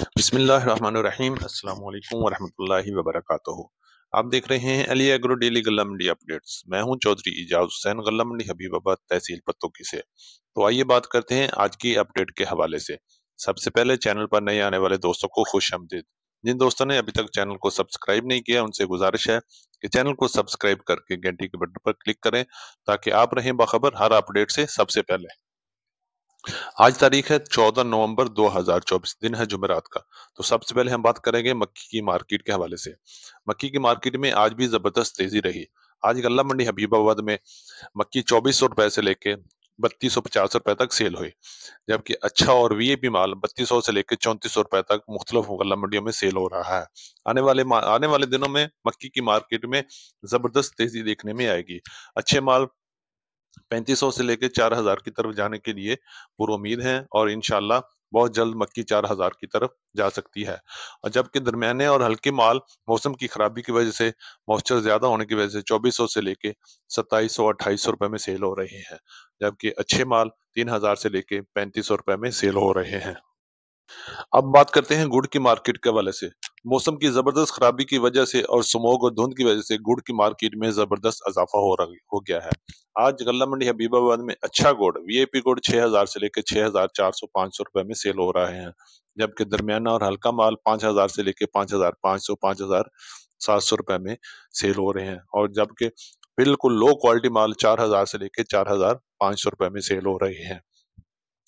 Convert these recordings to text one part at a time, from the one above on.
بسم اللہ الرحمن الرحیم، السلام علیکم ورحمۃ اللہ وبرکاتہ۔ آپ دیکھ رہے ہیں علی ایگرو ڈیلی غلہ منڈی اپڈیٹس۔ میں ہوں چودھری اعجاز حسین، غلہ منڈی حبیب آباد، تحصیل پتوکی سے۔ تو آئیے بات کرتے ہیں آج کی اپڈیٹ کے حوالے سے۔ سب سے پہلے چینل پر نئے آنے والے دوستوں کو خوش آمدید۔ جن دوستوں نے ابھی تک چینل کو سبسکرائب نہیں کیا ان سے گزارش ہے کہ چینل کو سبسکرائب کر کے گھنٹی کے بٹن پر کلک کریں تاکہ آپ رہیں باخبر ہر اپڈیٹ سے سب سے پہلے۔ آج تاریخ ہے 14 نومبر 2024، دن ہے جمعرات کا۔ تو سب سے پہلے ہم بات کریں گے مکی کی مارکیٹ کے حوالے سے۔ مکی کی مارکیٹ میں آج بھی زبردست تیزی رہی۔ آج غلہ منڈی حبیب آباد میں مکی 2400 روپے سے لے کے 3250 روپے تک سیل ہوئی، جبکہ اچھا اور وی اے پی مال 3200 سے لے کے 3400 روپے تک مختلف غلہ منڈیوں میں سیل ہو رہا ہے۔ آنے والے دنوں میں مکی کی مارکیٹ میں زبردست تیزی دیکھنے میں آئے گی۔ اچھے مال 3500 سے لے کے 4000 کی طرف جانے کے لیے پر امید ہیں، اور انشاءاللہ بہت جلد مکی 4000 کی طرف جا سکتی ہے۔ اور جبکہ درمیانے اور ہلکے مال موسم کی خرابی کی وجہ سے، موئسچر زیادہ ہونے کی وجہ سے 2400 سے لے کے 2700 2800 روپے میں سیل ہو رہے ہیں، جبکہ اچھے مال 3000 سے لے کے 3500 روپے میں سیل ہو رہے ہیں۔ اب بات کرتے ہیں گڑ کی مارکیٹ کے حوالے سے۔ موسم کی زبردست خرابی کی وجہ سے اور سموگ اور دھند کی وجہ سے گڑ کی مارکیٹ میں زبردست اضافہ ہو گیا ہے۔ آج غلہ منڈی حبیب آباد میں اچھا گڑ، وی اے پی گڑ 6000 سے لے کے 6400 500 روپے میں سیل ہو رہے ہیں، جبکہ درمیانہ اور ہلکا مال 5000 سے لے کے 5500 5700 روپے میں سیل ہو رہے ہیں، اور جبکہ بالکل لو کوالٹی مال 4000 سے لے کے 4500 روپے میں سیل ہو رہے ہیں۔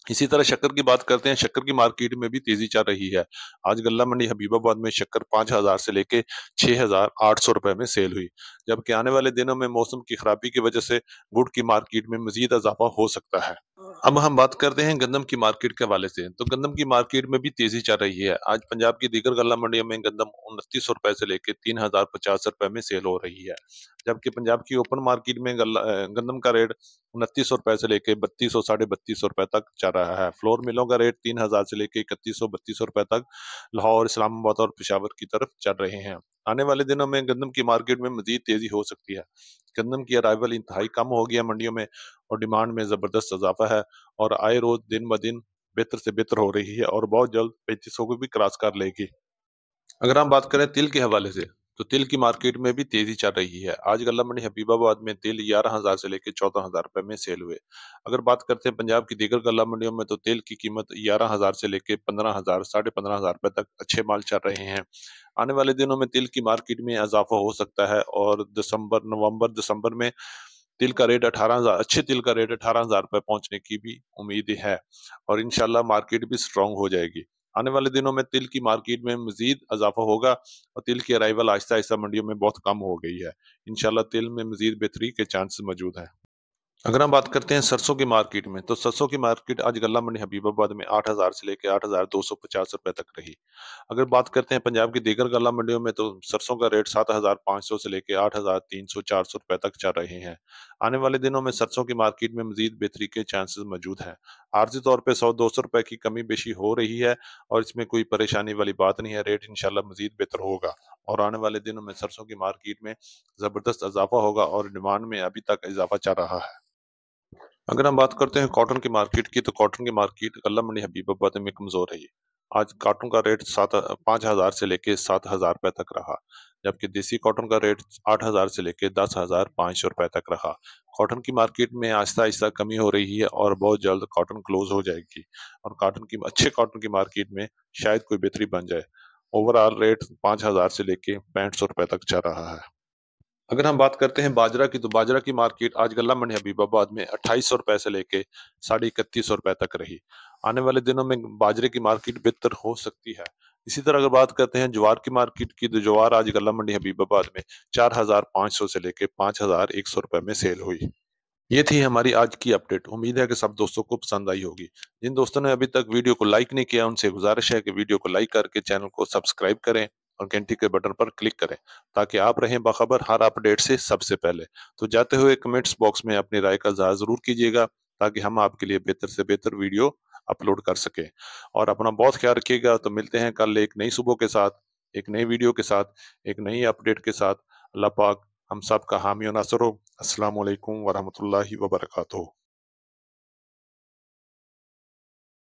اسی طرح شکر کی بات کرتے ہیں۔ شکر کی مارکیٹ میں بھی تیزی چل رہی ہے۔ آج غلہ منڈی حبیب آباد میں شکر 5000 سے لے کے 6800 روپے میں سیل ہوئی، جبکہ آنے والے دنوں میں موسم کی خرابی کی وجہ سے گڑ کی مارکیٹ میں مزید اضافہ ہو سکتا ہے۔ اب ہم بات کرتے ہیں گندم کی مارکیٹ کے حوالے سے۔ تو گندم کی مارکیٹ میں بھی تیزی چل رہی ہے۔ آج پنجاب کی دیگر غلہ منڈیوں میں گندم 2900 روپے سے لے کے 3050 روپے میں سیل ہو رہی ہے، جبکہ پنجاب کی اوپن مارکیٹ میں گندم کا ریٹ 2900 روپے سے لے کے 3200 3250 روپے تک چل رہا ہے۔ فلور ملوں کا ریٹ 3000 سے لے کے 3100 3200 روپے تک لاہور، اسلام آباد اور پشاور کی طرف چل رہے ہیں۔ آنے والے دنوں میں گندم کی مارکیٹ میں مزید تیزی ہو سکتی ہے۔ گندم کی ارائیول انتہائی کم ہو گیا منڈیوں میں، اور ڈیمانڈ میں زبردست اضافہ ہے، اور آئے روز دن ب دن بہتر سے بہتر ہو رہی ہے، اور بہت جلد 3500 کو بھی کراس کر لے گی۔ اگر ہم بات کریں تل کے حوالے سے، تو تل کی مارکیٹ میں بھی تیزی چل رہی ہے۔ آج غلہ منڈی حبیب آباد میں تل 11000 سے لے کے 14000 روپے میں سیل ہوئے۔ اگر بات کرتے ہیں پنجاب کی دیگر غلہ منڈیوں میں، تو تل کی قیمت 11000 سے لے کے 15000 15,500 روپے تک اچھے مال چل رہے ہیں۔ آنے والے دنوں میں تل کی مارکیٹ میں اضافہ ہو سکتا ہے، اور نومبر دسمبر میں تل کا ریٹ 18000، اچھے تل کا ریٹ 18000 روپے پہنچنے کی بھی امید ہے، اور انشاءاللہ مارکیٹ بھی سٹرونگ ہو جائے گی۔ آنے والے دنوں میں تل کی مارکیٹ میں مزید اضافہ ہوگا، اور تل کی ارائیول آہستہ آہستہ منڈیوں میں بہت کم ہو گئی ہے۔ انشاءاللہ تل میں مزید بہتری کے چانس موجود ہیں۔ اگر ہم بات کرتے ہیں سرسوں کی مارکیٹ میں، تو سرسوں کی مارکیٹ آج غلہ منڈی حبیب آباد میں 8000 سے لے کے 8250 روپے تک رہی۔ اگر بات کرتے ہیں پنجاب کی دیگر غلہ منڈیوں میں، تو سرسوں کا ریٹ 7500 سے لے کے 8300 400 روپے تک چل رہے ہیں۔ آنے والے دنوں میں سرسوں کی مارکیٹ میں مزید بہتری کے چانسز موجود ہیں۔ عارضی طور پہ 100-200 روپے کی کمی بیشی ہو رہی ہے، اور اس میں کوئی پریشانی والی بات نہیں ہے۔ ریٹ انشاءاللہ مزید بہتر ہوگا، اور آنے والے دنوں میں سرسوں کی مارکیٹ میں زبردست اضافہ ہوگا، اور ڈیمانڈ میں ابھی تک اضافہ چل رہا ہے۔ اگر ہم بات کرتے ہیں کاٹن کی مارکیٹ کی، تو کاٹن کی مارکیٹ غلہ منڈی حبیب آباد میں کمزور رہی۔ آج کاٹن کا ریٹ 5000 سے لے کے 7000 روپے تک رہا، جبکہ دیسی کاٹن کا ریٹ 8000 سے لے کے 10500 روپے تک رہا۔ کاٹن کی مارکیٹ میں آہستہ آہستہ کمی ہو رہی ہے، اور بہت جلد کاٹن کلوز ہو جائے گی، اور اچھے کاٹن کی مارکیٹ میں شاید کوئی بہتری بن جائے۔ اوورآل ریٹ 5000 سے لے کے 6500 روپے تک چل رہا ہے۔ اگر ہم بات کرتے ہیں باجرہ کی، تو باجرہ کی مارکیٹ آج غلہ منڈی حبیب آباد میں 2800 روپے سے لے کے 3150 روپے تک رہی۔ آنے والے دنوں میں باجرے کی مارکیٹ بہتر ہو سکتی ہے۔ اسی طرح اگر بات کرتے ہیں جوار کی مارکیٹ کی، تو جوار آج غلہ منڈی حبیب آباد میں 4500 سے لے کے 5100 روپے میں سیل ہوئی۔ یہ تھی ہماری آج کی اپڈیٹ۔ امید ہے کہ سب دوستوں کو پسند آئی ہوگی۔ جن دوستوں نے ابھی تک ویڈیو کو لائک نہیں کیا ان سے گزارش ہے کہ ویڈیو کو لائک کر کے چینل کو سبسکرائب کریں، اور گھنٹی کے بٹن پر کلک کریں تاکہ آپ رہیں باخبر ہر اپڈیٹ سے سب سے پہلے۔ تو جاتے ہوئے کمنٹس باکس میں اپنی رائے کا اظہار ضرور کیجیے گا، تاکہ ہم آپ کے لیے بہتر سے بہتر ویڈیو اپلوڈ کر سکیں۔ اور اپنا بہت خیال رکھیے گا۔ تو ملتے ہیں کل ایک نئی صبح کے ساتھ، ایک نئی ویڈیو کے ساتھ، ایک نئی اپڈیٹ کے ساتھ۔ اللہ پاک ہم سب کا حامی و ناصر ہو۔ السلام علیکم ورحمۃ اللہ وبرکاتہ۔